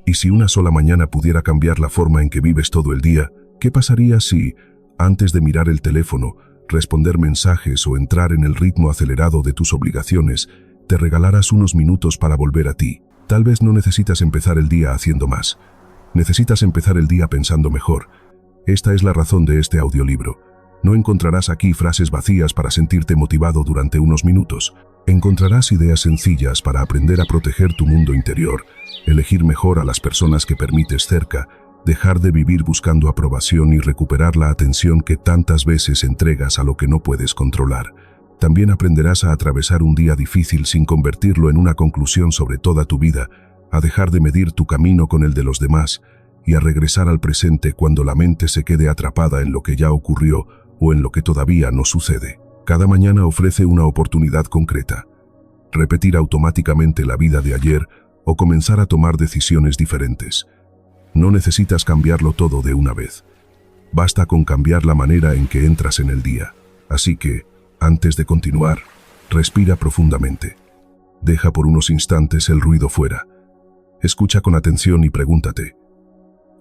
Y si una sola mañana pudiera cambiar la forma en que vives todo el día, ¿qué pasaría si, antes de mirar el teléfono, responder mensajes o entrar en el ritmo acelerado de tus obligaciones, te regalaras unos minutos para volver a ti? Tal vez no necesitas empezar el día haciendo más. Necesitas empezar el día pensando mejor. Esta es la razón de este audiolibro. No encontrarás aquí frases vacías para sentirte motivado durante unos minutos. Encontrarás ideas sencillas para aprender a proteger tu mundo interior, elegir mejor a las personas que permites cerca, dejar de vivir buscando aprobación y recuperar la atención que tantas veces entregas a lo que no puedes controlar. También aprenderás a atravesar un día difícil sin convertirlo en una conclusión sobre toda tu vida, a dejar de medir tu camino con el de los demás y a regresar al presente cuando la mente se quede atrapada en lo que ya ocurrió o en lo que todavía no sucede. Cada mañana ofrece una oportunidad concreta. Repetir automáticamente la vida de ayer o comenzar a tomar decisiones diferentes. No necesitas cambiarlo todo de una vez. Basta con cambiar la manera en que entras en el día. Así que, antes de continuar, respira profundamente. Deja por unos instantes el ruido fuera. Escucha con atención y pregúntate,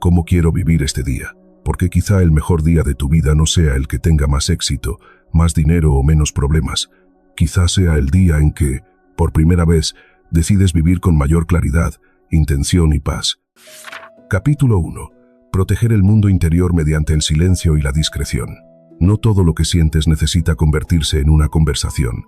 ¿cómo quiero vivir este día? Porque quizá el mejor día de tu vida no sea el que tenga más éxito, más dinero o menos problemas. Quizá sea el día en que, por primera vez, decides vivir con mayor claridad, intención y paz. Capítulo 1. Proteger el mundo interior mediante el silencio y la discreción. No todo lo que sientes necesita convertirse en una conversación.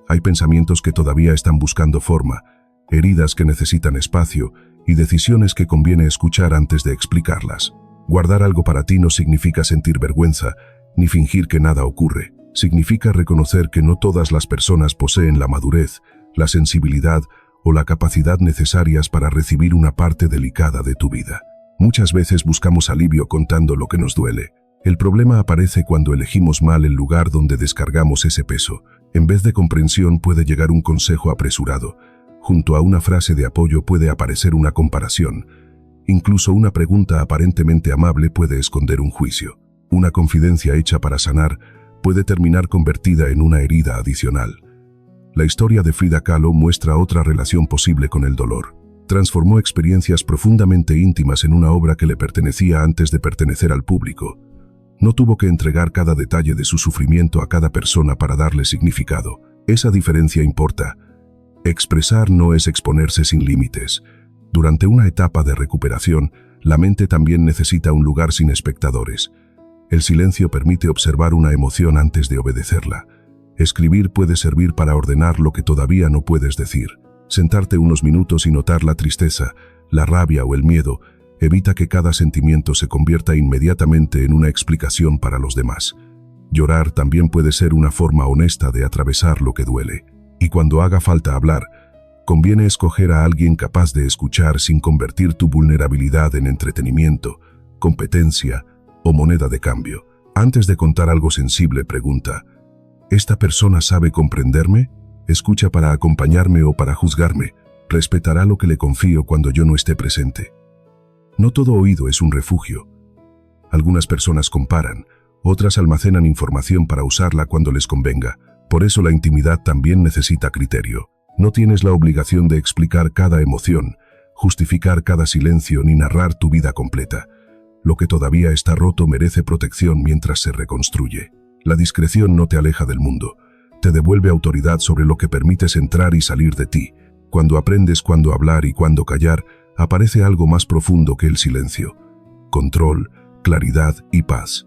Hay pensamientos que todavía están buscando forma, heridas que necesitan espacio y decisiones que conviene escuchar antes de explicarlas. Guardar algo para ti no significa sentir vergüenza, ni fingir que nada ocurre. Significa reconocer que no todas las personas poseen la madurez, la sensibilidad o la capacidad necesarias para recibir una parte delicada de tu vida. Muchas veces buscamos alivio contando lo que nos duele. El problema aparece cuando elegimos mal el lugar donde descargamos ese peso. En vez de comprensión puede llegar un consejo apresurado. Junto a una frase de apoyo puede aparecer una comparación. Incluso una pregunta aparentemente amable puede esconder un juicio. Una confidencia hecha para sanar puede terminar convertida en una herida adicional. La historia de Frida Kahlo muestra otra relación posible con el dolor. Transformó experiencias profundamente íntimas en una obra que le pertenecía antes de pertenecer al público. No tuvo que entregar cada detalle de su sufrimiento a cada persona para darle significado. Esa diferencia importa. Expresar no es exponerse sin límites. Durante una etapa de recuperación, la mente también necesita un lugar sin espectadores. El silencio permite observar una emoción antes de obedecerla. Escribir puede servir para ordenar lo que todavía no puedes decir. Sentarte unos minutos y notar la tristeza, la rabia o el miedo evita que cada sentimiento se convierta inmediatamente en una explicación para los demás. Llorar también puede ser una forma honesta de atravesar lo que duele. Y cuando haga falta hablar, conviene escoger a alguien capaz de escuchar sin convertir tu vulnerabilidad en entretenimiento, competencia o moneda de cambio. Antes de contar algo sensible, pregunta, ¿esta persona sabe comprenderme? ¿Escucha para acompañarme o para juzgarme? ¿Respetará lo que le confío cuando yo no esté presente? No todo oído es un refugio. Algunas personas comparan, otras almacenan información para usarla cuando les convenga. Por eso la intimidad también necesita criterio. No tienes la obligación de explicar cada emoción, justificar cada silencio ni narrar tu vida completa. Lo que todavía está roto merece protección mientras se reconstruye. La discreción no te aleja del mundo. Te devuelve autoridad sobre lo que permites entrar y salir de ti. Cuando aprendes cuándo hablar y cuándo callar, aparece algo más profundo que el silencio. Control, claridad y paz.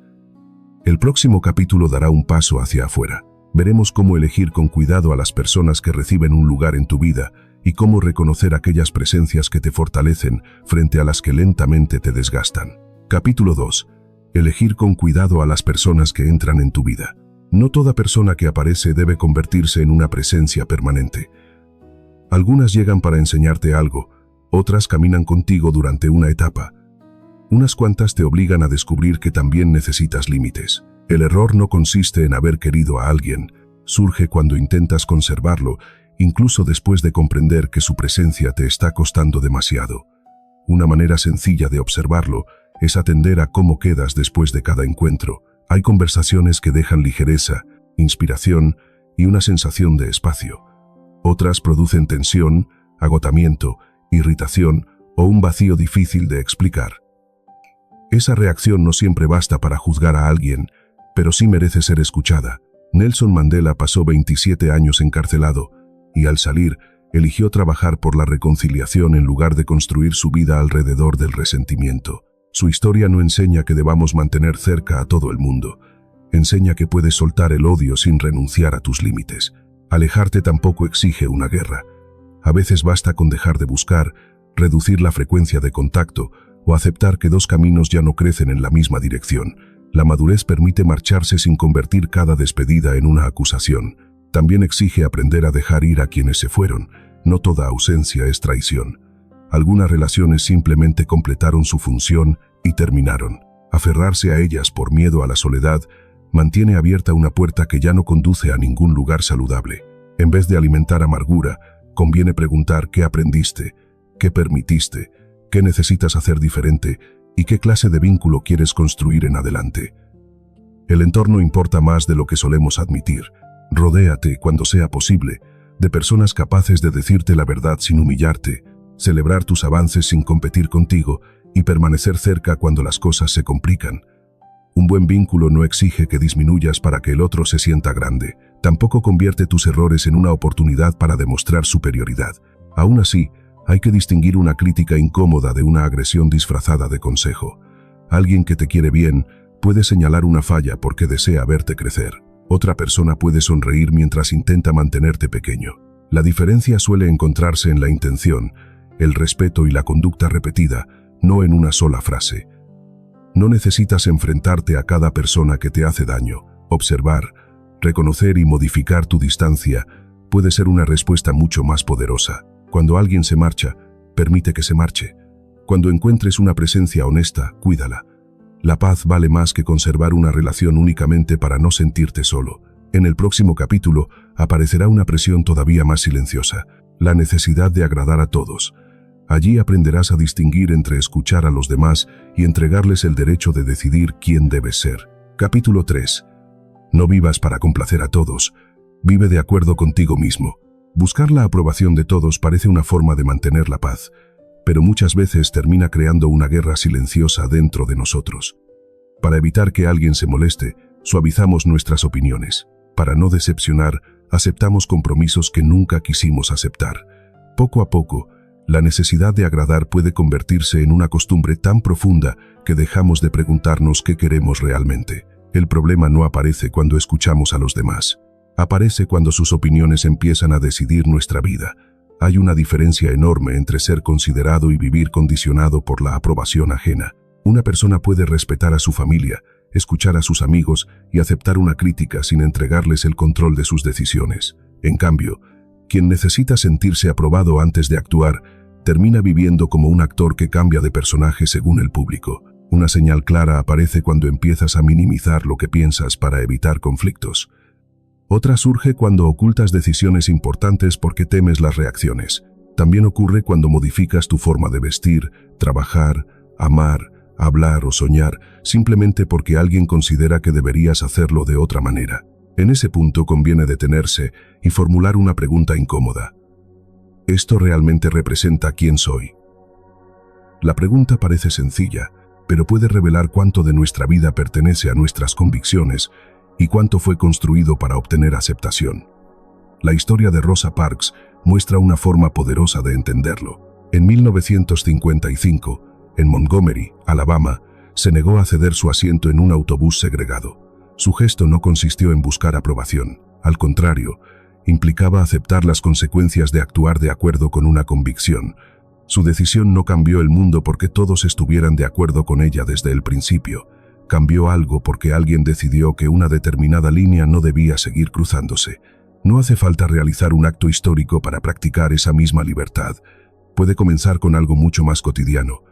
El próximo capítulo dará un paso hacia afuera. Veremos cómo elegir con cuidado a las personas que reciben un lugar en tu vida y cómo reconocer aquellas presencias que te fortalecen frente a las que lentamente te desgastan. Capítulo 2. Elegir con cuidado a las personas que entran en tu vida. No toda persona que aparece debe convertirse en una presencia permanente. Algunas llegan para enseñarte algo, otras caminan contigo durante una etapa. Unas cuantas te obligan a descubrir que también necesitas límites. El error no consiste en haber querido a alguien, surge cuando intentas conservarlo, incluso después de comprender que su presencia te está costando demasiado. Una manera sencilla de observarlo es atender a cómo quedas después de cada encuentro. Hay conversaciones que dejan ligereza, inspiración y una sensación de espacio. Otras producen tensión, agotamiento, irritación o un vacío difícil de explicar. Esa reacción no siempre basta para juzgar a alguien, pero sí merece ser escuchada. Nelson Mandela pasó 27 años encarcelado y al salir eligió trabajar por la reconciliación en lugar de construir su vida alrededor del resentimiento. Su historia no enseña que debamos mantener cerca a todo el mundo. Enseña que puedes soltar el odio sin renunciar a tus límites. Alejarte tampoco exige una guerra. A veces basta con dejar de buscar, reducir la frecuencia de contacto o aceptar que dos caminos ya no crecen en la misma dirección. La madurez permite marcharse sin convertir cada despedida en una acusación. También exige aprender a dejar ir a quienes se fueron. No toda ausencia es traición. Algunas relaciones simplemente completaron su función y terminaron. Aferrarse a ellas por miedo a la soledad mantiene abierta una puerta que ya no conduce a ningún lugar saludable. En vez de alimentar amargura, conviene preguntar qué aprendiste, qué permitiste, qué necesitas hacer diferente y qué clase de vínculo quieres construir en adelante. El entorno importa más de lo que solemos admitir. Rodéate, cuando sea posible, de personas capaces de decirte la verdad sin humillarte, celebrar tus avances sin competir contigo y permanecer cerca cuando las cosas se complican. Un buen vínculo no exige que disminuyas para que el otro se sienta grande. Tampoco convierte tus errores en una oportunidad para demostrar superioridad. Aún así, hay que distinguir una crítica incómoda de una agresión disfrazada de consejo. Alguien que te quiere bien puede señalar una falla porque desea verte crecer. Otra persona puede sonreír mientras intenta mantenerte pequeño. La diferencia suele encontrarse en la intención, el respeto y la conducta repetida, no en una sola frase. No necesitas enfrentarte a cada persona que te hace daño. Observar, reconocer y modificar tu distancia puede ser una respuesta mucho más poderosa. Cuando alguien se marcha, permite que se marche. Cuando encuentres una presencia honesta, cuídala. La paz vale más que conservar una relación únicamente para no sentirte solo. En el próximo capítulo aparecerá una presión todavía más silenciosa, la necesidad de agradar a todos. Allí aprenderás a distinguir entre escuchar a los demás y entregarles el derecho de decidir quién debes ser. Capítulo 3. No vivas para complacer a todos. Vive de acuerdo contigo mismo. Buscar la aprobación de todos parece una forma de mantener la paz, pero muchas veces termina creando una guerra silenciosa dentro de nosotros. Para evitar que alguien se moleste, suavizamos nuestras opiniones. Para no decepcionar, aceptamos compromisos que nunca quisimos aceptar. Poco a poco, la necesidad de agradar puede convertirse en una costumbre tan profunda que dejamos de preguntarnos qué queremos realmente. El problema no aparece cuando escuchamos a los demás. Aparece cuando sus opiniones empiezan a decidir nuestra vida. Hay una diferencia enorme entre ser considerado y vivir condicionado por la aprobación ajena. Una persona puede respetar a su familia, escuchar a sus amigos y aceptar una crítica sin entregarles el control de sus decisiones. En cambio, quien necesita sentirse aprobado antes de actuar, termina viviendo como un actor que cambia de personaje según el público. Una señal clara aparece cuando empiezas a minimizar lo que piensas para evitar conflictos. Otra surge cuando ocultas decisiones importantes porque temes las reacciones. También ocurre cuando modificas tu forma de vestir, trabajar, amar, hablar o soñar, simplemente porque alguien considera que deberías hacerlo de otra manera. En ese punto conviene detenerse y formular una pregunta incómoda. ¿Esto realmente representa quién soy? La pregunta parece sencilla, pero puede revelar cuánto de nuestra vida pertenece a nuestras convicciones y cuánto fue construido para obtener aceptación. La historia de Rosa Parks muestra una forma poderosa de entenderlo. En 1955, en Montgomery, Alabama, se negó a ceder su asiento en un autobús segregado. Su gesto no consistió en buscar aprobación. Al contrario, implicaba aceptar las consecuencias de actuar de acuerdo con una convicción. Su decisión no cambió el mundo porque todos estuvieran de acuerdo con ella desde el principio. Cambió algo porque alguien decidió que una determinada línea no debía seguir cruzándose. No hace falta realizar un acto histórico para practicar esa misma libertad. Puede comenzar con algo mucho más cotidiano.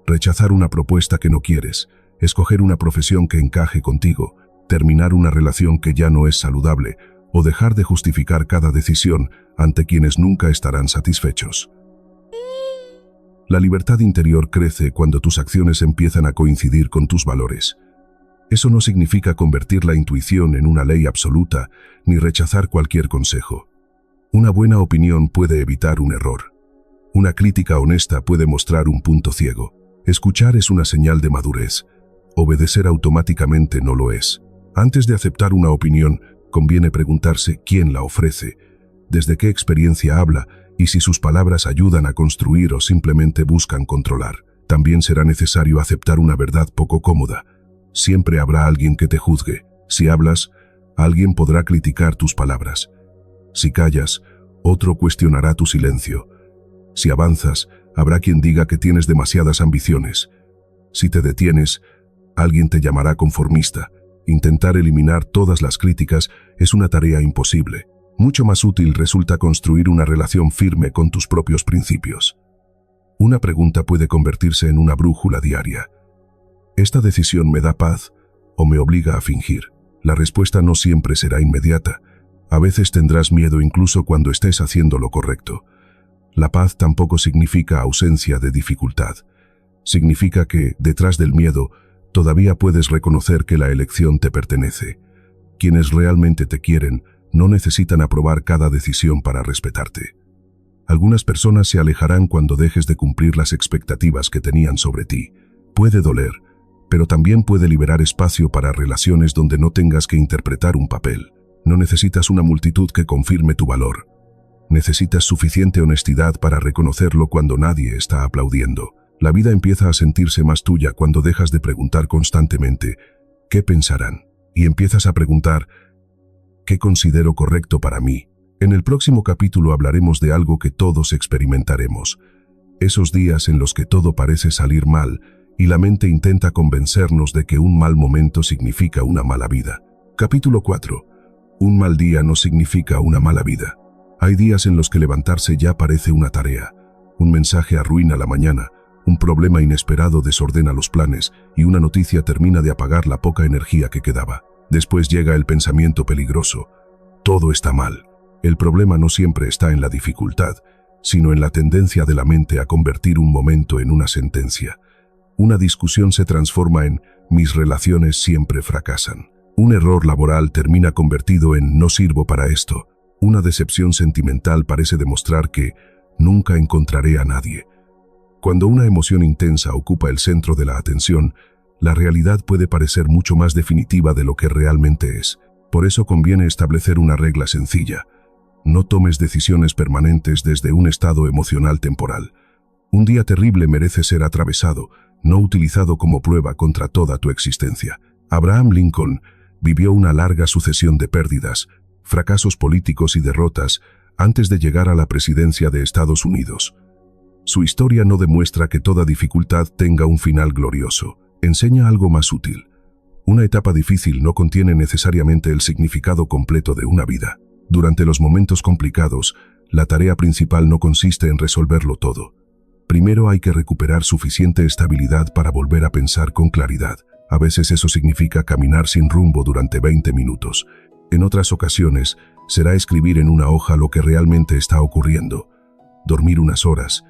Rechazar una propuesta que no quieres, escoger una profesión que encaje contigo, terminar una relación que ya no es saludable o dejar de justificar cada decisión ante quienes nunca estarán satisfechos. La libertad interior crece cuando tus acciones empiezan a coincidir con tus valores. Eso no significa convertir la intuición en una ley absoluta ni rechazar cualquier consejo. Una buena opinión puede evitar un error. Una crítica honesta puede mostrar un punto ciego. Escuchar es una señal de madurez. Obedecer automáticamente no lo es. Antes de aceptar una opinión, conviene preguntarse quién la ofrece, desde qué experiencia habla y si sus palabras ayudan a construir o simplemente buscan controlar. También será necesario aceptar una verdad poco cómoda. Siempre habrá alguien que te juzgue. Si hablas, alguien podrá criticar tus palabras. Si callas, otro cuestionará tu silencio. Si avanzas, habrá quien diga que tienes demasiadas ambiciones. Si te detienes, alguien te llamará conformista. Intentar eliminar todas las críticas es una tarea imposible. Mucho más útil resulta construir una relación firme con tus propios principios. Una pregunta puede convertirse en una brújula diaria. ¿Esta decisión me da paz o me obliga a fingir? La respuesta no siempre será inmediata. A veces tendrás miedo incluso cuando estés haciendo lo correcto. La paz tampoco significa ausencia de dificultad. Significa que, detrás del miedo, todavía puedes reconocer que la elección te pertenece. Quienes realmente te quieren no necesitan aprobar cada decisión para respetarte. Algunas personas se alejarán cuando dejes de cumplir las expectativas que tenían sobre ti. Puede doler, pero también puede liberar espacio para relaciones donde no tengas que interpretar un papel. No necesitas una multitud que confirme tu valor. Necesitas suficiente honestidad para reconocerlo cuando nadie está aplaudiendo. La vida empieza a sentirse más tuya cuando dejas de preguntar constantemente ¿qué pensarán? Y empiezas a preguntar ¿qué considero correcto para mí? En el próximo capítulo hablaremos de algo que todos experimentaremos. Esos días en los que todo parece salir mal y la mente intenta convencernos de que un mal momento significa una mala vida. Capítulo 4. Un mal día no significa una mala vida. Hay días en los que levantarse ya parece una tarea. Un mensaje arruina la mañana, un problema inesperado desordena los planes y una noticia termina de apagar la poca energía que quedaba. Después llega el pensamiento peligroso. Todo está mal. El problema no siempre está en la dificultad, sino en la tendencia de la mente a convertir un momento en una sentencia. Una discusión se transforma en mis relaciones siempre fracasan. Un error laboral termina convertido en no sirvo para esto. Una decepción sentimental parece demostrar que nunca encontraré a nadie. Cuando una emoción intensa ocupa el centro de la atención, la realidad puede parecer mucho más definitiva de lo que realmente es. Por eso conviene establecer una regla sencilla. No tomes decisiones permanentes desde un estado emocional temporal. Un día terrible merece ser atravesado, no utilizado como prueba contra toda tu existencia. Abraham Lincoln vivió una larga sucesión de pérdidas, fracasos políticos y derrotas antes de llegar a la presidencia de Estados Unidos. Su historia no demuestra que toda dificultad tenga un final glorioso. Enseña algo más útil. Una etapa difícil no contiene necesariamente el significado completo de una vida. Durante los momentos complicados, la tarea principal no consiste en resolverlo todo. Primero hay que recuperar suficiente estabilidad para volver a pensar con claridad. A veces eso significa caminar sin rumbo durante 20 minutos. En otras ocasiones, será escribir en una hoja lo que realmente está ocurriendo. Dormir unas horas,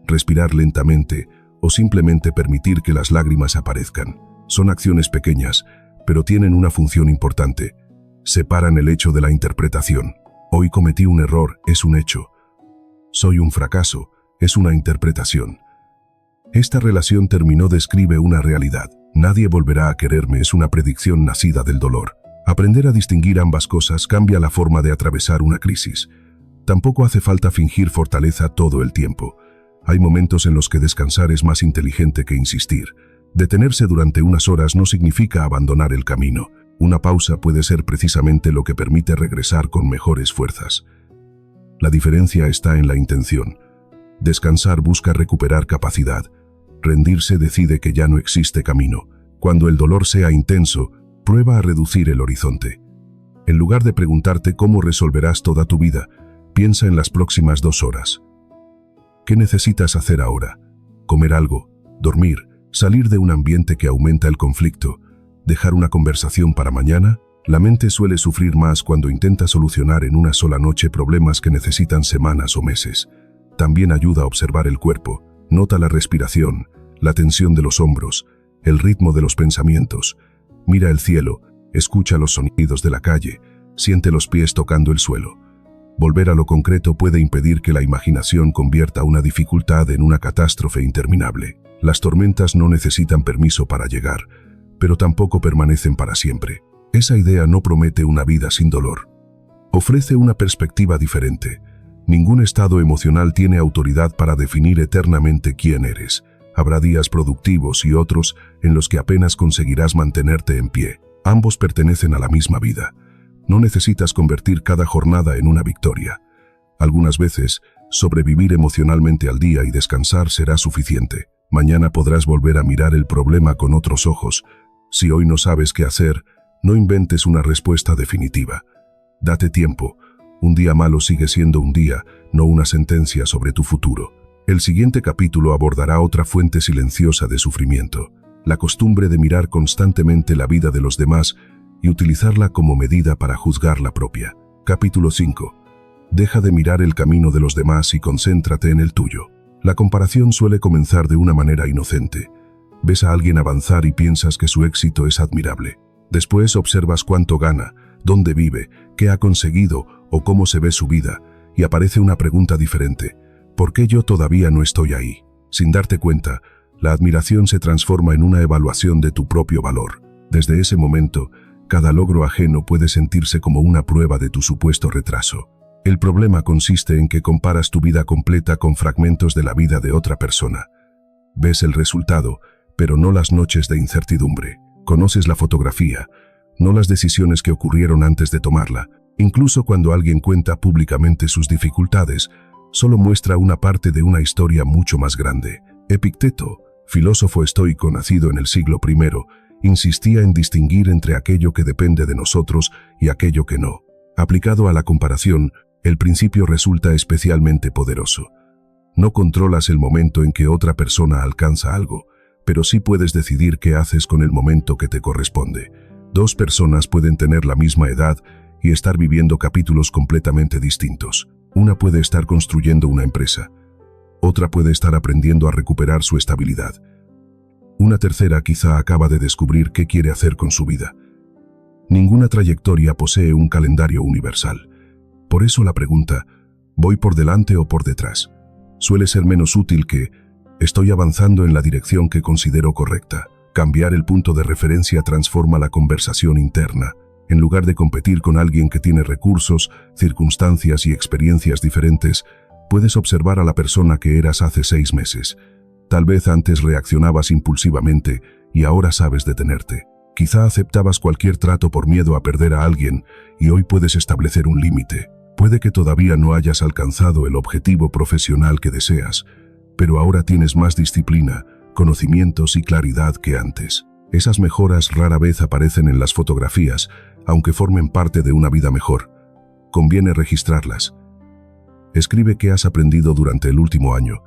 respirar lentamente o simplemente permitir que las lágrimas aparezcan. Son acciones pequeñas, pero tienen una función importante. Separan el hecho de la interpretación. Hoy cometí un error, es un hecho. Soy un fracaso, es una interpretación. Esta relación terminó describe una realidad. Nadie volverá a quererme es una predicción nacida del dolor. Aprender a distinguir ambas cosas cambia la forma de atravesar una crisis. Tampoco hace falta fingir fortaleza todo el tiempo. Hay momentos en los que descansar es más inteligente que insistir. Detenerse durante unas horas no significa abandonar el camino. Una pausa puede ser precisamente lo que permite regresar con mejores fuerzas. La diferencia está en la intención. Descansar busca recuperar capacidad. Rendirse decide que ya no existe camino. Cuando el dolor sea intenso, prueba a reducir el horizonte. En lugar de preguntarte cómo resolverás toda tu vida, piensa en las próximas 2 horas. ¿Qué necesitas hacer ahora? Comer algo, dormir, salir de un ambiente que aumenta el conflicto, dejar una conversación para mañana. La mente suele sufrir más cuando intenta solucionar en una sola noche problemas que necesitan semanas o meses. También ayuda a observar el cuerpo. Nota la respiración, la tensión de los hombros, el ritmo de los pensamientos. Mira el cielo, escucha los sonidos de la calle, siente los pies tocando el suelo. Volver a lo concreto puede impedir que la imaginación convierta una dificultad en una catástrofe interminable. Las tormentas no necesitan permiso para llegar, pero tampoco permanecen para siempre. Esa idea no promete una vida sin dolor. Ofrece una perspectiva diferente. Ningún estado emocional tiene autoridad para definir eternamente quién eres. Habrá días productivos y otros en los que apenas conseguirás mantenerte en pie. Ambos pertenecen a la misma vida. No necesitas convertir cada jornada en una victoria. Algunas veces, sobrevivir emocionalmente al día y descansar será suficiente. Mañana podrás volver a mirar el problema con otros ojos. Si hoy no sabes qué hacer, no inventes una respuesta definitiva. Date tiempo. Un día malo sigue siendo un día, no una sentencia sobre tu futuro. El siguiente capítulo abordará otra fuente silenciosa de sufrimiento: la costumbre de mirar constantemente la vida de los demás y utilizarla como medida para juzgar la propia. Capítulo 5. Deja de mirar el camino de los demás y concéntrate en el tuyo. La comparación suele comenzar de una manera inocente. Ves a alguien avanzar y piensas que su éxito es admirable. Después observas cuánto gana, dónde vive, qué ha conseguido o cómo se ve su vida, y aparece una pregunta diferente: ¿por qué yo todavía no estoy ahí? Sin darte cuenta, la admiración se transforma en una evaluación de tu propio valor. Desde ese momento, cada logro ajeno puede sentirse como una prueba de tu supuesto retraso. El problema consiste en que comparas tu vida completa con fragmentos de la vida de otra persona. Ves el resultado, pero no las noches de incertidumbre. Conoces la fotografía, no las decisiones que ocurrieron antes de tomarla. Incluso cuando alguien cuenta públicamente sus dificultades, solo muestra una parte de una historia mucho más grande. Epicteto, filósofo estoico nacido en el siglo I, insistía en distinguir entre aquello que depende de nosotros y aquello que no. Aplicado a la comparación, el principio resulta especialmente poderoso. No controlas el momento en que otra persona alcanza algo, pero sí puedes decidir qué haces con el momento que te corresponde. Dos personas pueden tener la misma edad y estar viviendo capítulos completamente distintos. Una puede estar construyendo una empresa. Otra puede estar aprendiendo a recuperar su estabilidad. Una tercera quizá acaba de descubrir qué quiere hacer con su vida. Ninguna trayectoria posee un calendario universal. Por eso la pregunta, ¿voy por delante o por detrás?, suele ser menos útil que ¿estoy avanzando en la dirección que considero correcta? Cambiar el punto de referencia transforma la conversación interna. En lugar de competir con alguien que tiene recursos, circunstancias y experiencias diferentes, puedes observar a la persona que eras hace 6 meses. Tal vez antes reaccionabas impulsivamente y ahora sabes detenerte. Quizá aceptabas cualquier trato por miedo a perder a alguien y hoy puedes establecer un límite. Puede que todavía no hayas alcanzado el objetivo profesional que deseas, pero ahora tienes más disciplina, conocimientos y claridad que antes. Esas mejoras rara vez aparecen en las fotografías, aunque formen parte de una vida mejor. Conviene registrarlas. Escribe qué has aprendido durante el último año,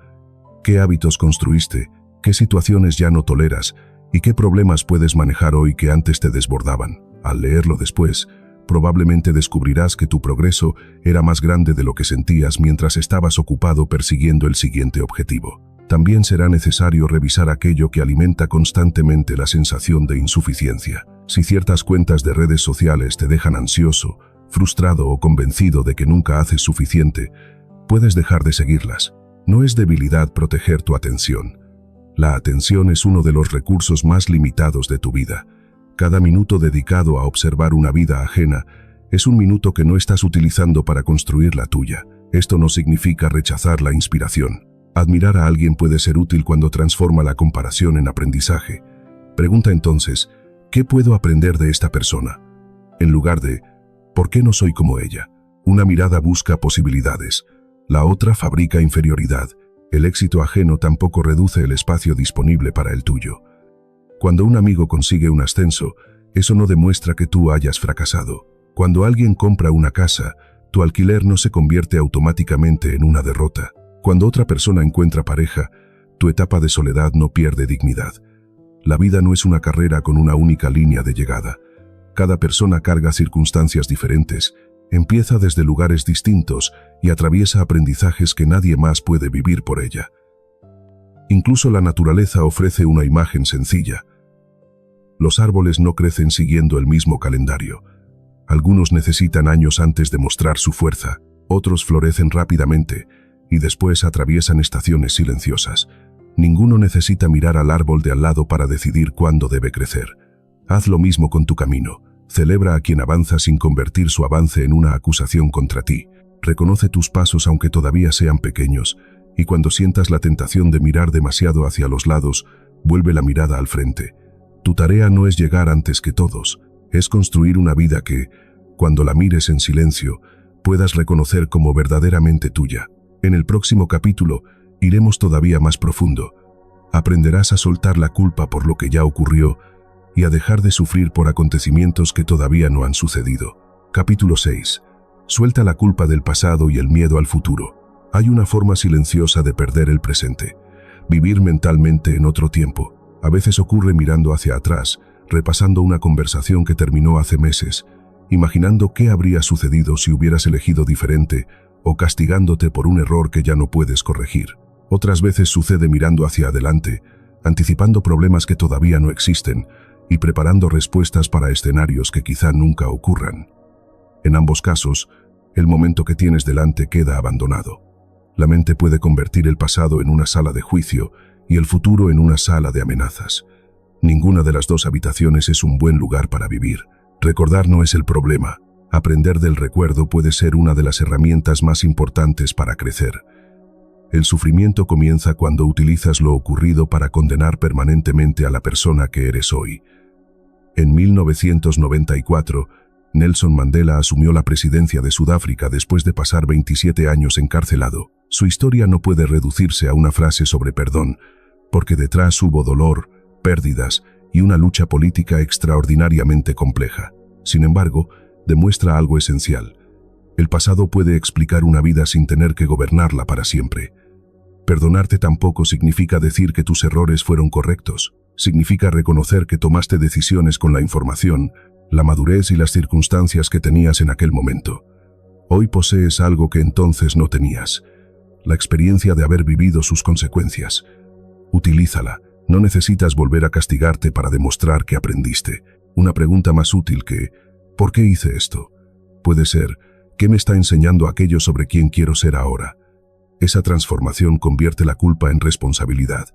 qué hábitos construiste, qué situaciones ya no toleras y qué problemas puedes manejar hoy que antes te desbordaban. Al leerlo después, probablemente descubrirás que tu progreso era más grande de lo que sentías mientras estabas ocupado persiguiendo el siguiente objetivo. También será necesario revisar aquello que alimenta constantemente la sensación de insuficiencia. Si ciertas cuentas de redes sociales te dejan ansioso, frustrado o convencido de que nunca haces suficiente, puedes dejar de seguirlas. No es debilidad proteger tu atención. La atención es uno de los recursos más limitados de tu vida. Cada minuto dedicado a observar una vida ajena es un minuto que no estás utilizando para construir la tuya. Esto no significa rechazar la inspiración. Admirar a alguien puede ser útil cuando transforma la comparación en aprendizaje. Pregunta entonces, ¿qué puedo aprender de esta persona?, en lugar de, ¿por qué no soy como ella? Una mirada busca posibilidades. La otra fabrica inferioridad. El éxito ajeno tampoco reduce el espacio disponible para el tuyo. Cuando un amigo consigue un ascenso, eso no demuestra que tú hayas fracasado. Cuando alguien compra una casa, tu alquiler no se convierte automáticamente en una derrota. Cuando otra persona encuentra pareja, tu etapa de soledad no pierde dignidad. La vida no es una carrera con una única línea de llegada. Cada persona carga circunstancias diferentes, empieza desde lugares distintos y atraviesa aprendizajes que nadie más puede vivir por ella. Incluso la naturaleza ofrece una imagen sencilla. Los árboles no crecen siguiendo el mismo calendario. Algunos necesitan años antes de mostrar su fuerza, Otros florecen rápidamente y después atraviesan estaciones silenciosas. Ninguno necesita mirar al árbol de al lado para decidir cuándo debe crecer. Haz lo mismo con tu camino. Celebra a quien avanza sin convertir su avance en una acusación contra ti. Reconoce tus pasos aunque todavía sean pequeños, y cuando sientas la tentación de mirar demasiado hacia los lados, vuelve la mirada al frente. Tu tarea no es llegar antes que todos, es construir una vida que, cuando la mires en silencio, puedas reconocer como verdaderamente tuya. En el próximo capítulo, iremos todavía más profundo. Aprenderás a soltar la culpa por lo que ya ocurrió y a dejar de sufrir por acontecimientos que todavía no han sucedido. Capítulo 6. Suelta la culpa del pasado y el miedo al futuro. Hay una forma silenciosa de perder el presente. Vivir mentalmente en otro tiempo. A veces ocurre mirando hacia atrás, repasando una conversación que terminó hace meses, imaginando qué habría sucedido si hubieras elegido diferente o castigándote por un error que ya no puedes corregir. Otras veces sucede mirando hacia adelante, anticipando problemas que todavía no existen y preparando respuestas para escenarios que quizá nunca ocurran. En ambos casos, el momento que tienes delante queda abandonado. La mente puede convertir el pasado en una sala de juicio y el futuro en una sala de amenazas. Ninguna de las dos habitaciones es un buen lugar para vivir. Recordar no es el problema. Aprender del recuerdo puede ser una de las herramientas más importantes para crecer. El sufrimiento comienza cuando utilizas lo ocurrido para condenar permanentemente a la persona que eres hoy. En 1994, Nelson Mandela asumió la presidencia de Sudáfrica después de pasar 27 años encarcelado. Su historia no puede reducirse a una frase sobre perdón, porque detrás hubo dolor, pérdidas y una lucha política extraordinariamente compleja. Sin embargo, demuestra algo esencial. El pasado puede explicar una vida sin tener que gobernarla para siempre. Perdonarte tampoco significa decir que tus errores fueron correctos. Significa reconocer que tomaste decisiones con la información, la madurez y las circunstancias que tenías en aquel momento. Hoy posees algo que entonces no tenías: la experiencia de haber vivido sus consecuencias. Utilízala. No necesitas volver a castigarte para demostrar que aprendiste. Una pregunta más útil que ¿por qué hice esto? Puede ser ¿qué me está enseñando aquello sobre quién quiero ser ahora? Esa transformación convierte la culpa en responsabilidad.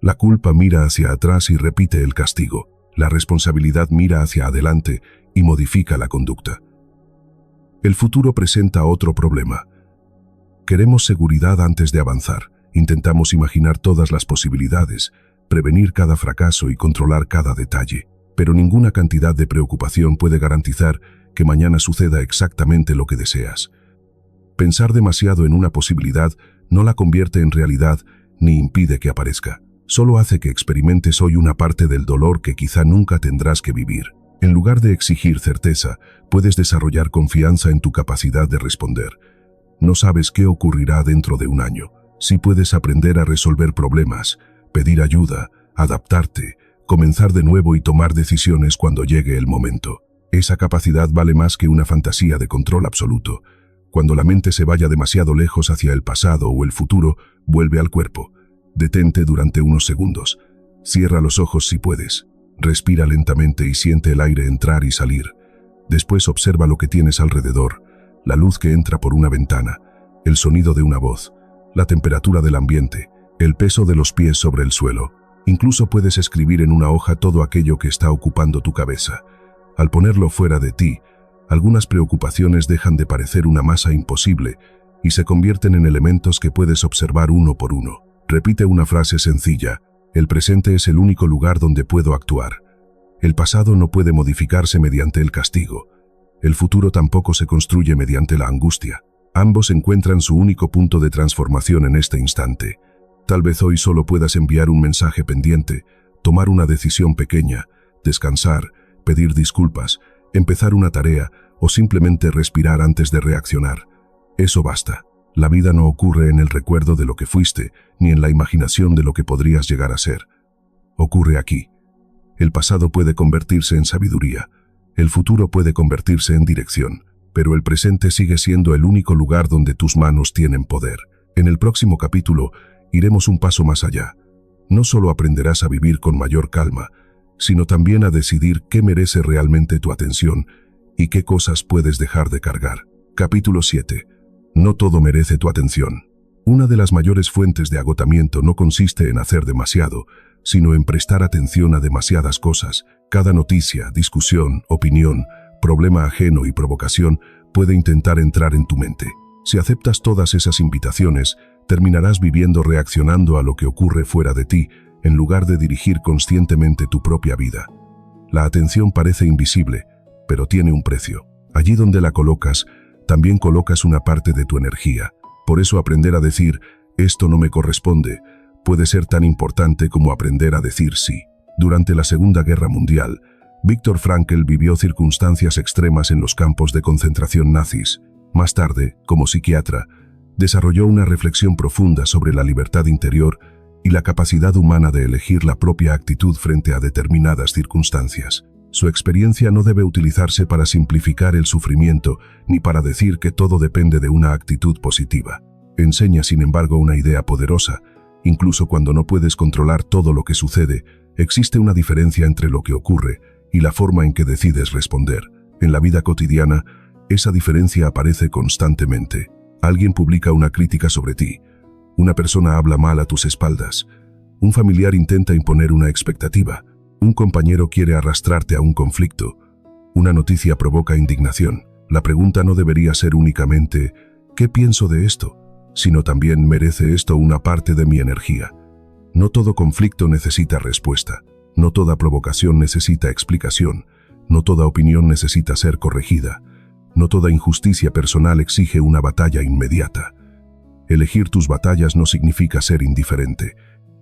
La culpa mira hacia atrás y repite el castigo. La responsabilidad mira hacia adelante y modifica la conducta. El futuro presenta otro problema. Queremos seguridad antes de avanzar. Intentamos imaginar todas las posibilidades, prevenir cada fracaso y controlar cada detalle. Pero ninguna cantidad de preocupación puede garantizar que mañana suceda exactamente lo que deseas. Pensar demasiado en una posibilidad no la convierte en realidad ni impide que aparezca. Solo hace que experimentes hoy una parte del dolor que quizá nunca tendrás que vivir. En lugar de exigir certeza, puedes desarrollar confianza en tu capacidad de responder. No sabes qué ocurrirá dentro de un año. Sí puedes aprender a resolver problemas, pedir ayuda, adaptarte, comenzar de nuevo y tomar decisiones cuando llegue el momento. Esa capacidad vale más que una fantasía de control absoluto. Cuando la mente se vaya demasiado lejos hacia el pasado o el futuro, vuelve al cuerpo. Detente durante unos segundos. Cierra los ojos si puedes. Respira lentamente y siente el aire entrar y salir. Después observa lo que tienes alrededor: la luz que entra por una ventana, el sonido de una voz, la temperatura del ambiente, el peso de los pies sobre el suelo. Incluso puedes escribir en una hoja todo aquello que está ocupando tu cabeza. Al ponerlo fuera de ti, algunas preocupaciones dejan de parecer una masa imposible y se convierten en elementos que puedes observar uno por uno. Repite una frase sencilla: el presente es el único lugar donde puedo actuar. El pasado no puede modificarse mediante el castigo. El futuro tampoco se construye mediante la angustia. Ambos encuentran su único punto de transformación en este instante. Tal vez hoy solo puedas enviar un mensaje pendiente, tomar una decisión pequeña, descansar, pedir disculpas, empezar una tarea o simplemente respirar antes de reaccionar. Eso basta. La vida no ocurre en el recuerdo de lo que fuiste, ni en la imaginación de lo que podrías llegar a ser. Ocurre aquí. El pasado puede convertirse en sabiduría, el futuro puede convertirse en dirección, pero el presente sigue siendo el único lugar donde tus manos tienen poder. En el próximo capítulo, iremos un paso más allá. No solo aprenderás a vivir con mayor calma, sino también a decidir qué merece realmente tu atención y qué cosas puedes dejar de cargar. Capítulo 7. No todo merece tu atención. Una de las mayores fuentes de agotamiento no consiste en hacer demasiado, sino en prestar atención a demasiadas cosas. Cada noticia, discusión, opinión, problema ajeno y provocación puede intentar entrar en tu mente. Si aceptas todas esas invitaciones, terminarás viviendo reaccionando a lo que ocurre fuera de ti, en lugar de dirigir conscientemente tu propia vida. La atención parece invisible, pero tiene un precio. Allí donde la colocas, también colocas una parte de tu energía. Por eso aprender a decir, esto no me corresponde, puede ser tan importante como aprender a decir sí. Durante la Segunda Guerra Mundial, Viktor Frankl vivió circunstancias extremas en los campos de concentración nazis. Más tarde, como psiquiatra, desarrolló una reflexión profunda sobre la libertad interior y la capacidad humana de elegir la propia actitud frente a determinadas circunstancias. Su experiencia no debe utilizarse para simplificar el sufrimiento ni para decir que todo depende de una actitud positiva. Enseña, sin embargo, una idea poderosa. Incluso cuando no puedes controlar todo lo que sucede, existe una diferencia entre lo que ocurre y la forma en que decides responder. En la vida cotidiana, esa diferencia aparece constantemente. Alguien publica una crítica sobre ti. Una persona habla mal a tus espaldas. Un familiar intenta imponer una expectativa. Un compañero quiere arrastrarte a un conflicto. Una noticia provoca indignación. La pregunta no debería ser únicamente ¿qué pienso de esto?, sino también ¿merece esto una parte de mi energía? No todo conflicto necesita respuesta. No toda provocación necesita explicación. No toda opinión necesita ser corregida. No toda injusticia personal exige una batalla inmediata. Elegir tus batallas no significa ser indiferente.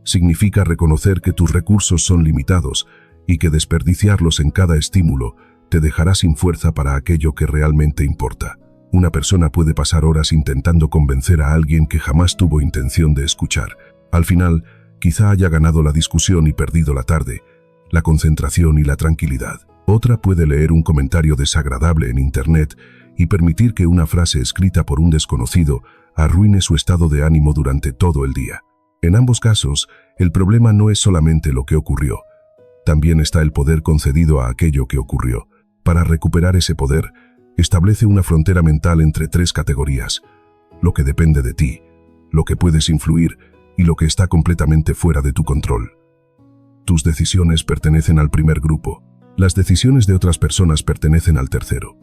Significa reconocer que tus recursos son limitados y que desperdiciarlos en cada estímulo te dejará sin fuerza para aquello que realmente importa. Una persona puede pasar horas intentando convencer a alguien que jamás tuvo intención de escuchar. Al final, quizá haya ganado la discusión y perdido la tarde, la concentración y la tranquilidad. Otra puede leer un comentario desagradable en Internet y permitir que una frase escrita por un desconocido arruine su estado de ánimo durante todo el día. En ambos casos, el problema no es solamente lo que ocurrió. También está el poder concedido a aquello que ocurrió. Para recuperar ese poder, establece una frontera mental entre tres categorías: lo que depende de ti, lo que puedes influir y lo que está completamente fuera de tu control. Tus decisiones pertenecen al primer grupo. Las decisiones de otras personas pertenecen al tercero.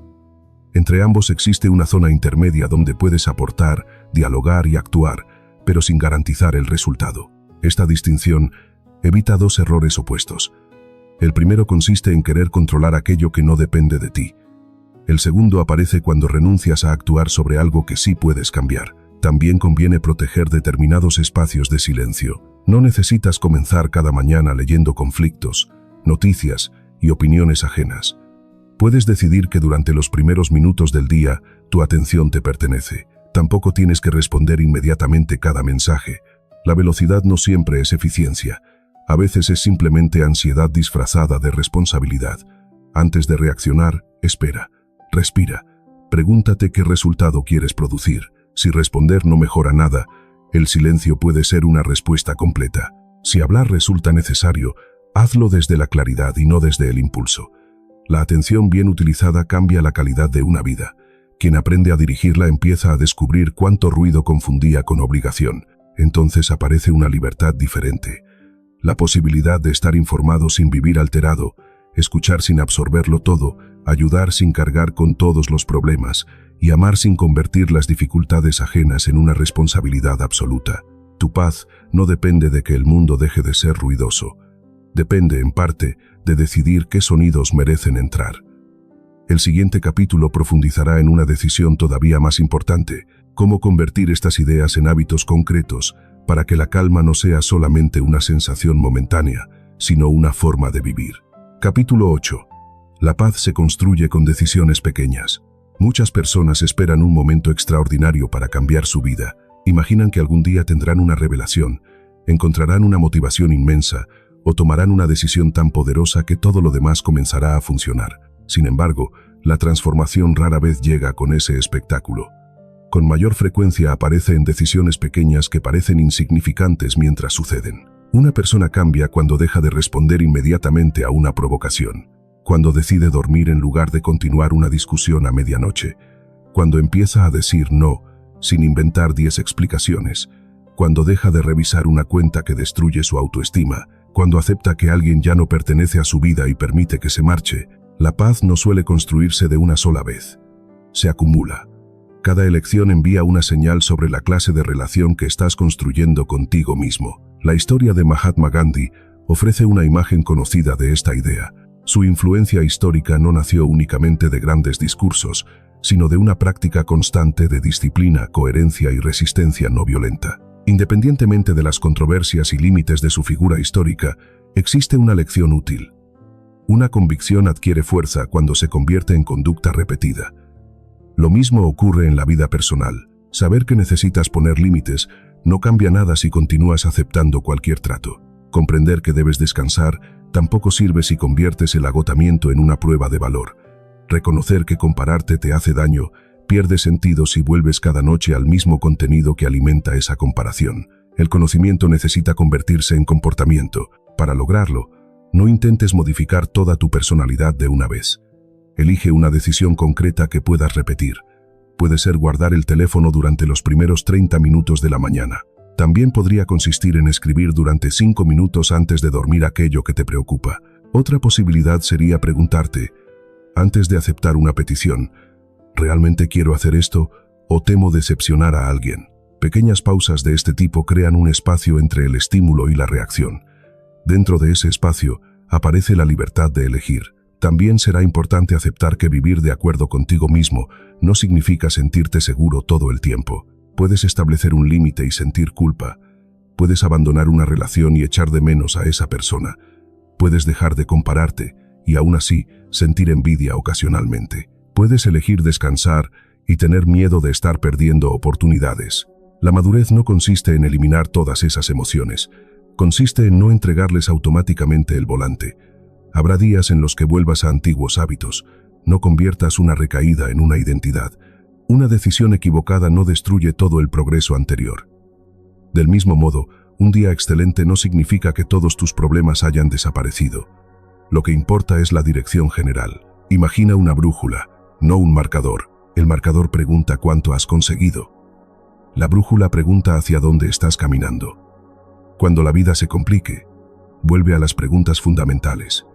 Entre ambos existe una zona intermedia donde puedes aportar, dialogar y actuar, pero sin garantizar el resultado. Esta distinción evita dos errores opuestos. El primero consiste en querer controlar aquello que no depende de ti. El segundo aparece cuando renuncias a actuar sobre algo que sí puedes cambiar. También conviene proteger determinados espacios de silencio. No necesitas comenzar cada mañana leyendo conflictos, noticias y opiniones ajenas. Puedes decidir que durante los primeros minutos del día tu atención te pertenece. Tampoco tienes que responder inmediatamente cada mensaje. La velocidad no siempre es eficiencia. A veces es simplemente ansiedad disfrazada de responsabilidad. Antes de reaccionar, espera, respira, pregúntate qué resultado quieres producir. Si responder no mejora nada, el silencio puede ser una respuesta completa. Si hablar resulta necesario, hazlo desde la claridad y no desde el impulso. La atención bien utilizada cambia la calidad de una vida. Quien aprende a dirigirla empieza a descubrir cuánto ruido confundía con obligación. Entonces aparece una libertad diferente. La posibilidad de estar informado sin vivir alterado, escuchar sin absorberlo todo, ayudar sin cargar con todos los problemas y amar sin convertir las dificultades ajenas en una responsabilidad absoluta. Tu paz no depende de que el mundo deje de ser ruidoso. Depende, en parte, de decidir qué sonidos merecen entrar. El siguiente capítulo profundizará en una decisión todavía más importante: cómo convertir estas ideas en hábitos concretos para que la calma no sea solamente una sensación momentánea, sino una forma de vivir. Capítulo 8. La paz se construye con decisiones pequeñas. Muchas personas esperan un momento extraordinario para cambiar su vida. Imaginan que algún día tendrán una revelación, encontrarán una motivación inmensa o tomarán una decisión tan poderosa que todo lo demás comenzará a funcionar. Sin embargo, la transformación rara vez llega con ese espectáculo. Con mayor frecuencia aparece en decisiones pequeñas que parecen insignificantes mientras suceden. Una persona cambia cuando deja de responder inmediatamente a una provocación, cuando decide dormir en lugar de continuar una discusión a medianoche, cuando empieza a decir no sin inventar 10 explicaciones, cuando deja de revisar una cuenta que destruye su autoestima, cuando acepta que alguien ya no pertenece a su vida y permite que se marche, la paz no suele construirse de una sola vez. Se acumula. Cada elección envía una señal sobre la clase de relación que estás construyendo contigo mismo. La historia de Mahatma Gandhi ofrece una imagen conocida de esta idea. Su influencia histórica no nació únicamente de grandes discursos, sino de una práctica constante de disciplina, coherencia y resistencia no violenta. Independientemente de las controversias y límites de su figura histórica, existe una lección útil. Una convicción adquiere fuerza cuando se convierte en conducta repetida. Lo mismo ocurre en la vida personal. Saber que necesitas poner límites no cambia nada si continúas aceptando cualquier trato. Comprender que debes descansar tampoco sirve si conviertes el agotamiento en una prueba de valor. Reconocer que compararte te hace daño pierde sentido si vuelves cada noche al mismo contenido que alimenta esa comparación. El conocimiento necesita convertirse en comportamiento. Para lograrlo, no intentes modificar toda tu personalidad de una vez. Elige una decisión concreta que puedas repetir. Puede ser guardar el teléfono durante los primeros 30 minutos de la mañana. También podría consistir en escribir durante 5 minutos antes de dormir aquello que te preocupa. Otra posibilidad sería preguntarte, antes de aceptar una petición, ¿realmente quiero hacer esto o temo decepcionar a alguien? Pequeñas pausas de este tipo crean un espacio entre el estímulo y la reacción. Dentro de ese espacio aparece la libertad de elegir. También será importante aceptar que vivir de acuerdo contigo mismo no significa sentirte seguro todo el tiempo. Puedes establecer un límite y sentir culpa. Puedes abandonar una relación y echar de menos a esa persona. Puedes dejar de compararte y aún así sentir envidia ocasionalmente. Puedes elegir descansar y tener miedo de estar perdiendo oportunidades. La madurez no consiste en eliminar todas esas emociones. Consiste en no entregarles automáticamente el volante. Habrá días en los que vuelvas a antiguos hábitos. No conviertas una recaída en una identidad. Una decisión equivocada no destruye todo el progreso anterior. Del mismo modo, un día excelente no significa que todos tus problemas hayan desaparecido. Lo que importa es la dirección general. Imagina una brújula, no un marcador. El marcador pregunta cuánto has conseguido. La brújula pregunta hacia dónde estás caminando. Cuando la vida se complique, vuelve a las preguntas fundamentales.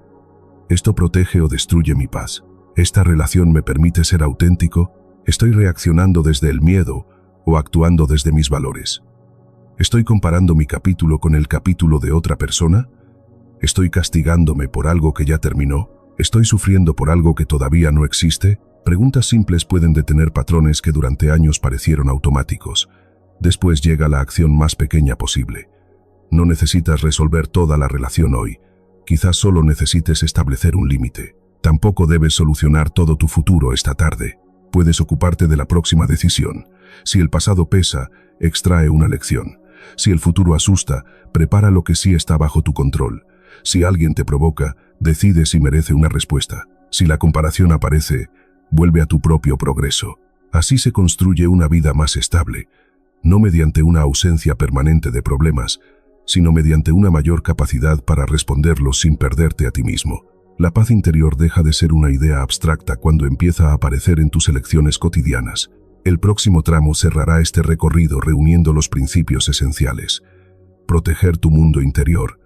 ¿Esto protege o destruye mi paz? ¿Esta relación me permite ser auténtico? ¿Estoy reaccionando desde el miedo o actuando desde mis valores? ¿Estoy comparando mi capítulo con el capítulo de otra persona? ¿Estoy castigándome por algo que ya terminó? ¿Estoy sufriendo por algo que todavía no existe? Preguntas simples pueden detener patrones que durante años parecieron automáticos. Después llega la acción más pequeña posible. No necesitas resolver toda la relación hoy. Quizás solo necesites establecer un límite. Tampoco debes solucionar todo tu futuro esta tarde. Puedes ocuparte de la próxima decisión. Si el pasado pesa, extrae una lección. Si el futuro asusta, prepara lo que sí está bajo tu control. Si alguien te provoca, decide si merece una respuesta. Si la comparación aparece, vuelve a tu propio progreso. Así se construye una vida más estable, no mediante una ausencia permanente de problemas, sino mediante una mayor capacidad para responderlos sin perderte a ti mismo. La paz interior deja de ser una idea abstracta cuando empieza a aparecer en tus elecciones cotidianas. El próximo tramo cerrará este recorrido reuniendo los principios esenciales. Proteger tu mundo interior,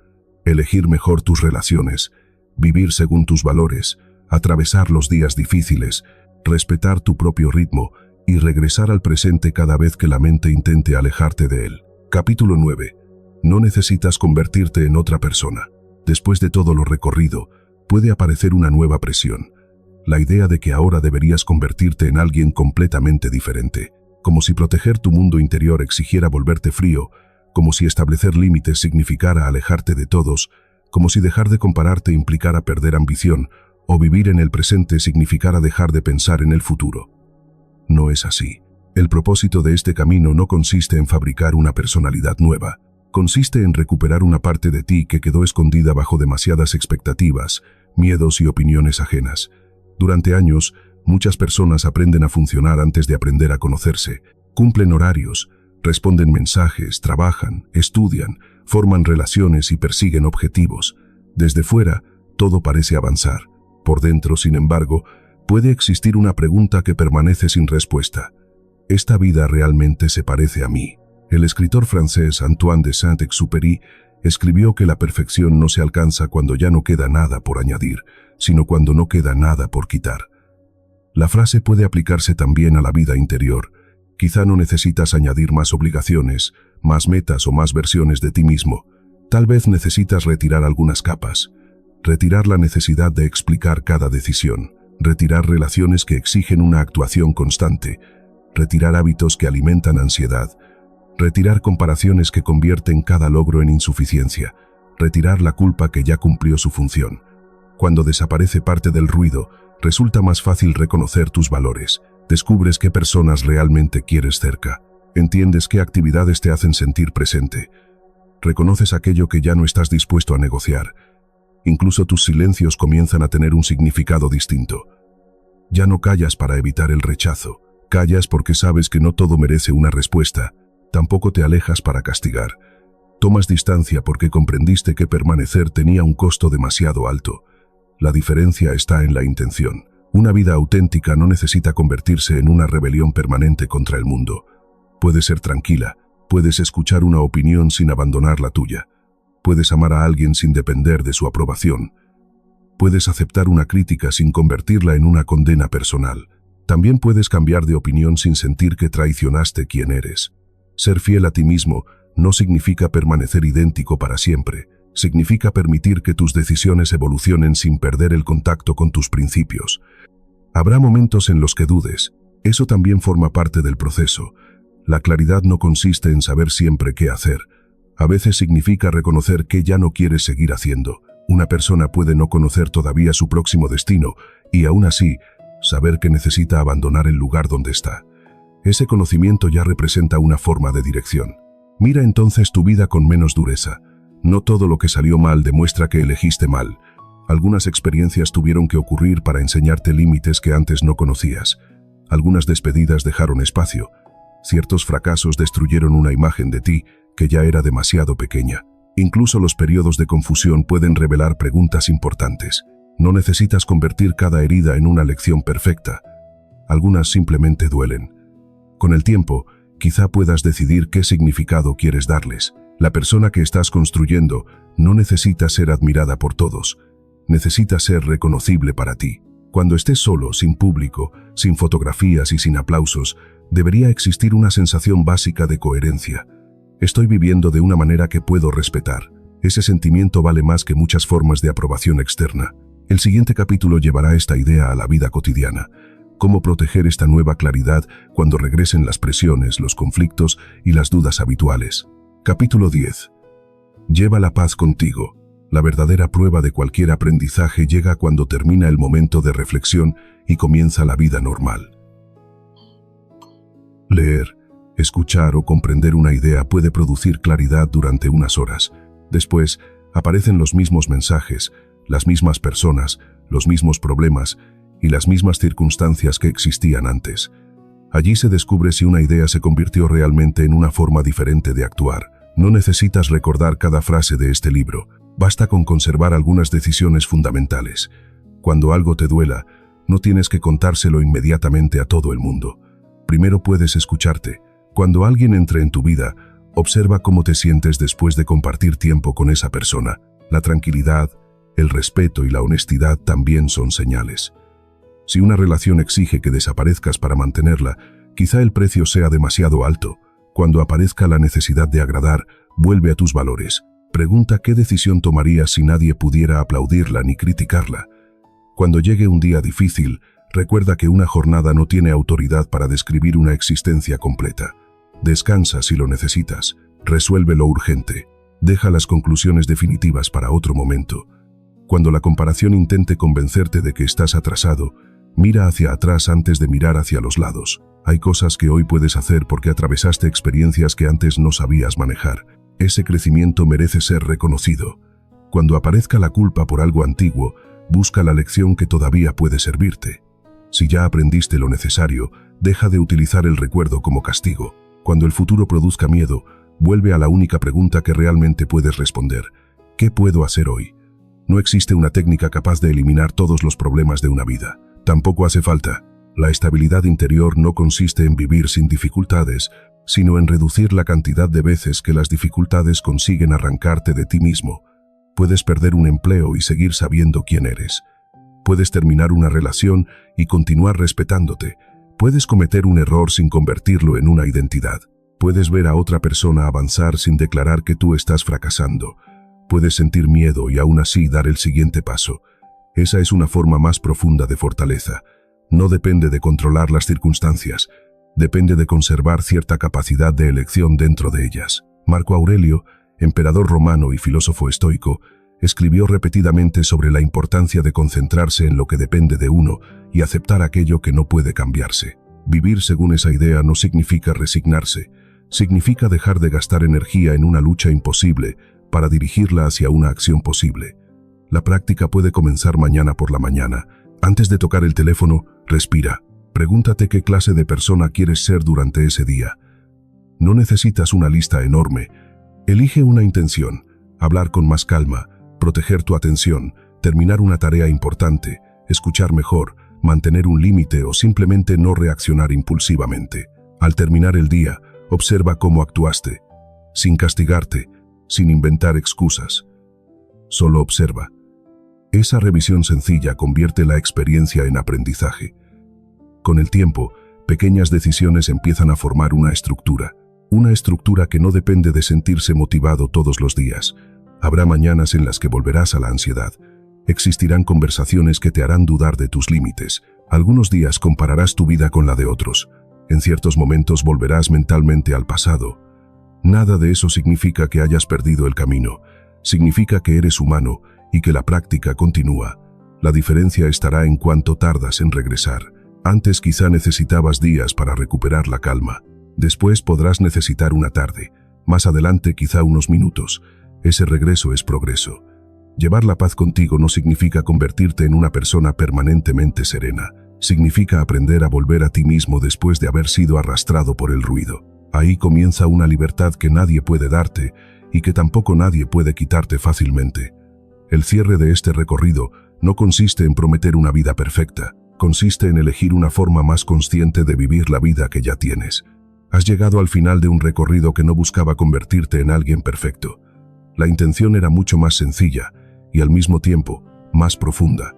elegir mejor tus relaciones, vivir según tus valores, atravesar los días difíciles, respetar tu propio ritmo y regresar al presente cada vez que la mente intente alejarte de él. Capítulo 9. No necesitas convertirte en otra persona. Después de todo lo recorrido, puede aparecer una nueva presión. La idea de que ahora deberías convertirte en alguien completamente diferente. Como si proteger tu mundo interior exigiera volverte frío, como si establecer límites significara alejarte de todos, como si dejar de compararte implicara perder ambición, o vivir en el presente significara dejar de pensar en el futuro. No es así. El propósito de este camino no consiste en fabricar una personalidad nueva. Consiste en recuperar una parte de ti que quedó escondida bajo demasiadas expectativas, miedos y opiniones ajenas. Durante años, muchas personas aprenden a funcionar antes de aprender a conocerse. Cumplen horarios, responden mensajes, trabajan, estudian, forman relaciones y persiguen objetivos. Desde fuera, todo parece avanzar. Por dentro, sin embargo, puede existir una pregunta que permanece sin respuesta. esta vida realmente se parece a mí. El escritor francés Antoine de Saint-Exupéry escribió que la perfección no se alcanza cuando ya no queda nada por añadir, sino cuando no queda nada por quitar. La frase puede aplicarse también a la vida interior. Quizá no necesitas añadir más obligaciones, más metas o más versiones de ti mismo. Tal vez necesitas retirar algunas capas, retirar la necesidad de explicar cada decisión, retirar relaciones que exigen una actuación constante, retirar hábitos que alimentan ansiedad, retirar comparaciones que convierten cada logro en insuficiencia, retirar la culpa que ya cumplió su función. Cuando desaparece parte del ruido, resulta más fácil reconocer tus valores. Descubres qué personas realmente quieres cerca. Entiendes qué actividades te hacen sentir presente. Reconoces aquello que ya no estás dispuesto a negociar. Incluso tus silencios comienzan a tener un significado distinto. Ya no callas para evitar el rechazo. Callas porque sabes que no todo merece una respuesta. Tampoco te alejas para castigar. Tomas distancia porque comprendiste que permanecer tenía un costo demasiado alto. La diferencia está en la intención. Una vida auténtica no necesita convertirse en una rebelión permanente contra el mundo. Puedes ser tranquila, puedes escuchar una opinión sin abandonar la tuya. Puedes amar a alguien sin depender de su aprobación. Puedes aceptar una crítica sin convertirla en una condena personal. También puedes cambiar de opinión sin sentir que traicionaste quién eres. Ser fiel a ti mismo no significa permanecer idéntico para siempre. Significa permitir que tus decisiones evolucionen sin perder el contacto con tus principios. Habrá momentos en los que dudes. Eso también forma parte del proceso. La claridad no consiste en saber siempre qué hacer. A veces significa reconocer qué ya no quieres seguir haciendo. Una persona puede no conocer todavía su próximo destino y aún así saber que necesita abandonar el lugar donde está. Ese conocimiento ya representa una forma de dirección. Mira entonces tu vida con menos dureza. No todo lo que salió mal demuestra que elegiste mal. Algunas experiencias tuvieron que ocurrir para enseñarte límites que antes no conocías. Algunas despedidas dejaron espacio. Ciertos fracasos destruyeron una imagen de ti que ya era demasiado pequeña. Incluso los periodos de confusión pueden revelar preguntas importantes. No necesitas convertir cada herida en una lección perfecta. Algunas simplemente duelen. Con el tiempo, quizá puedas decidir qué significado quieres darles. La persona que estás construyendo no necesita ser admirada por todos. Necesita ser reconocible para ti. Cuando estés solo, sin público, sin fotografías y sin aplausos, debería existir una sensación básica de coherencia. Estoy viviendo de una manera que puedo respetar. Ese sentimiento vale más que muchas formas de aprobación externa. El siguiente capítulo llevará esta idea a la vida cotidiana. Cómo proteger esta nueva claridad cuando regresen las presiones, los conflictos y las dudas habituales. Capítulo 10. Lleva la paz contigo. La verdadera prueba de cualquier aprendizaje llega cuando termina el momento de reflexión y comienza la vida normal. Leer, escuchar o comprender una idea puede producir claridad durante unas horas. Después, aparecen los mismos mensajes, las mismas personas, los mismos problemas y las mismas circunstancias que existían antes. Allí se descubre si una idea se convirtió realmente en una forma diferente de actuar. No necesitas recordar cada frase de este libro. Basta con conservar algunas decisiones fundamentales. Cuando algo te duela, no tienes que contárselo inmediatamente a todo el mundo. Primero puedes escucharte. Cuando alguien entre en tu vida, observa cómo te sientes después de compartir tiempo con esa persona. La tranquilidad, el respeto y la honestidad también son señales. Si una relación exige que desaparezcas para mantenerla, quizá el precio sea demasiado alto. Cuando aparezca la necesidad de agradar, vuelve a tus valores. Pregunta qué decisión tomarías si nadie pudiera aplaudirla ni criticarla. Cuando llegue un día difícil, recuerda que una jornada no tiene autoridad para describir una existencia completa. Descansa si lo necesitas. Resuelve lo urgente. Deja las conclusiones definitivas para otro momento. Cuando la comparación intente convencerte de que estás atrasado, mira hacia atrás antes de mirar hacia los lados. Hay cosas que hoy puedes hacer porque atravesaste experiencias que antes no sabías manejar. Ese crecimiento merece ser reconocido. Cuando aparezca la culpa por algo antiguo, busca la lección que todavía puede servirte. Si ya aprendiste lo necesario, deja de utilizar el recuerdo como castigo. Cuando el futuro produzca miedo, vuelve a la única pregunta que realmente puedes responder. ¿Qué puedo hacer hoy? No existe una técnica capaz de eliminar todos los problemas de una vida. Tampoco hace falta. La estabilidad interior no consiste en vivir sin dificultades, sino en reducir la cantidad de veces que las dificultades consiguen arrancarte de ti mismo. Puedes perder un empleo y seguir sabiendo quién eres. Puedes terminar una relación y continuar respetándote. Puedes cometer un error sin convertirlo en una identidad. Puedes ver a otra persona avanzar sin declarar que tú estás fracasando. Puedes sentir miedo y aún así dar el siguiente paso. Esa es una forma más profunda de fortaleza. No depende de controlar las circunstancias. Depende de conservar cierta capacidad de elección dentro de ellas. Marco Aurelio, emperador romano y filósofo estoico, escribió repetidamente sobre la importancia de concentrarse en lo que depende de uno y aceptar aquello que no puede cambiarse. Vivir según esa idea no significa resignarse, significa dejar de gastar energía en una lucha imposible para dirigirla hacia una acción posible. La práctica puede comenzar mañana por la mañana. Antes de tocar el teléfono, respira. Pregúntate qué clase de persona quieres ser durante ese día. No necesitas una lista enorme. Elige una intención: hablar con más calma, proteger tu atención, terminar una tarea importante, escuchar mejor, mantener un límite o simplemente no reaccionar impulsivamente. Al terminar el día, observa cómo actuaste, sin castigarte, sin inventar excusas. Solo observa. Esa revisión sencilla convierte la experiencia en aprendizaje. Con el tiempo, pequeñas decisiones empiezan a formar una estructura que no depende de sentirse motivado todos los días. Habrá mañanas en las que volverás a la ansiedad. Existirán conversaciones que te harán dudar de tus límites. Algunos días compararás tu vida con la de otros. En ciertos momentos volverás mentalmente al pasado. Nada de eso significa que hayas perdido el camino. Significa que eres humano y que la práctica continúa. La diferencia estará en cuánto tardas en regresar. Antes quizá necesitabas días para recuperar la calma. Después podrás necesitar una tarde. Más adelante quizá unos minutos. Ese regreso es progreso. Llevar la paz contigo no significa convertirte en una persona permanentemente serena. Significa aprender a volver a ti mismo después de haber sido arrastrado por el ruido. Ahí comienza una libertad que nadie puede darte y que tampoco nadie puede quitarte fácilmente. El cierre de este recorrido no consiste en prometer una vida perfecta. Consiste en elegir una forma más consciente de vivir la vida que ya tienes. Has llegado al final de un recorrido que no buscaba convertirte en alguien perfecto. La intención era mucho más sencilla y al mismo tiempo más profunda.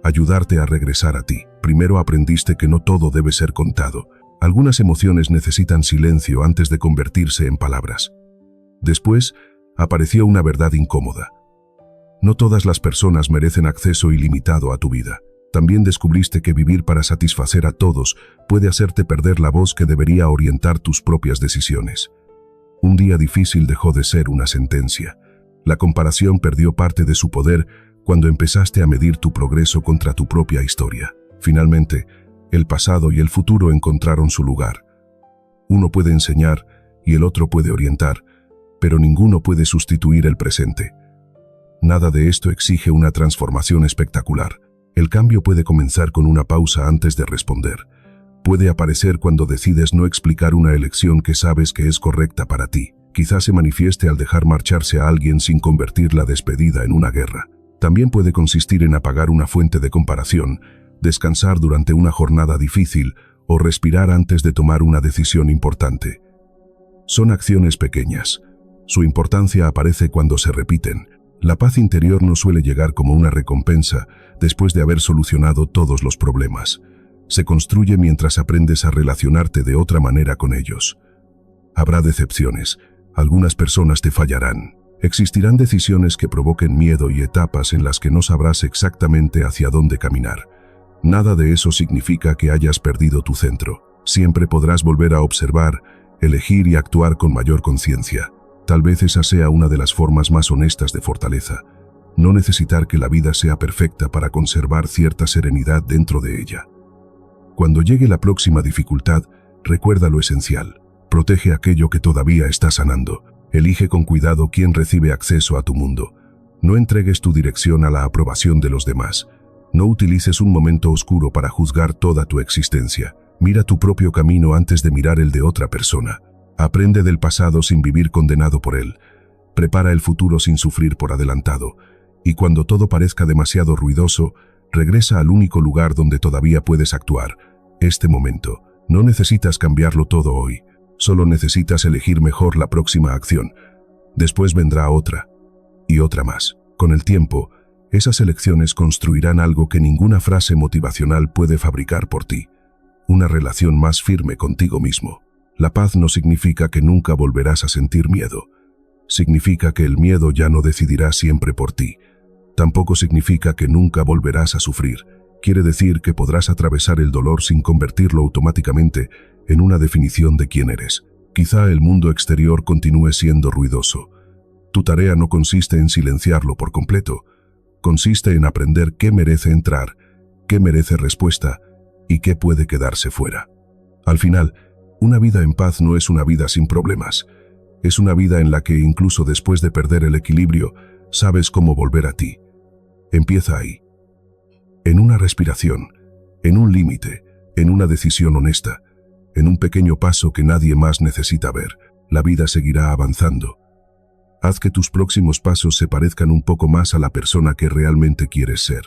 Ayudarte a regresar a ti. Primero aprendiste que no todo debe ser contado. Algunas emociones necesitan silencio antes de convertirse en palabras. Después, apareció una verdad incómoda. No todas las personas merecen acceso ilimitado a tu vida. También descubriste que vivir para satisfacer a todos puede hacerte perder la voz que debería orientar tus propias decisiones. Un día difícil dejó de ser una sentencia. La comparación perdió parte de su poder cuando empezaste a medir tu progreso contra tu propia historia. Finalmente, el pasado y el futuro encontraron su lugar. Uno puede enseñar y el otro puede orientar, pero ninguno puede sustituir el presente. Nada de esto exige una transformación espectacular. El cambio puede comenzar con una pausa antes de responder. Puede aparecer cuando decides no explicar una elección que sabes que es correcta para ti. Quizás se manifieste al dejar marcharse a alguien sin convertir la despedida en una guerra. También puede consistir en apagar una fuente de comparación, descansar durante una jornada difícil o respirar antes de tomar una decisión importante. Son acciones pequeñas. Su importancia aparece cuando se repiten. La paz interior no suele llegar como una recompensa después de haber solucionado todos los problemas. Se construye mientras aprendes a relacionarte de otra manera con ellos. Habrá decepciones. Algunas personas te fallarán. Existirán decisiones que provoquen miedo y etapas en las que no sabrás exactamente hacia dónde caminar. Nada de eso significa que hayas perdido tu centro. Siempre podrás volver a observar, elegir y actuar con mayor conciencia. Tal vez esa sea una de las formas más honestas de fortaleza. No necesitar que la vida sea perfecta para conservar cierta serenidad dentro de ella. Cuando llegue la próxima dificultad, recuerda lo esencial. Protege aquello que todavía está sanando. Elige con cuidado quién recibe acceso a tu mundo. No entregues tu dirección a la aprobación de los demás. No utilices un momento oscuro para juzgar toda tu existencia. Mira tu propio camino antes de mirar el de otra persona. Aprende del pasado sin vivir condenado por él. Prepara el futuro sin sufrir por adelantado. Y cuando todo parezca demasiado ruidoso, regresa al único lugar donde todavía puedes actuar, este momento. No necesitas cambiarlo todo hoy, solo necesitas elegir mejor la próxima acción. Después vendrá otra, y otra más. Con el tiempo, esas elecciones construirán algo que ninguna frase motivacional puede fabricar por ti. Una relación más firme contigo mismo. La paz no significa que nunca volverás a sentir miedo. Significa que el miedo ya no decidirá siempre por ti. Tampoco significa que nunca volverás a sufrir. Quiere decir que podrás atravesar el dolor sin convertirlo automáticamente en una definición de quién eres. Quizá el mundo exterior continúe siendo ruidoso. Tu tarea no consiste en silenciarlo por completo. Consiste en aprender qué merece entrar, qué merece respuesta y qué puede quedarse fuera. Al final, una vida en paz no es una vida sin problemas. Es una vida en la que incluso después de perder el equilibrio, sabes cómo volver a ti. Empieza ahí. En una respiración, en un límite, en una decisión honesta, en un pequeño paso que nadie más necesita ver. La vida seguirá avanzando. Haz que tus próximos pasos se parezcan un poco más a la persona que realmente quieres ser.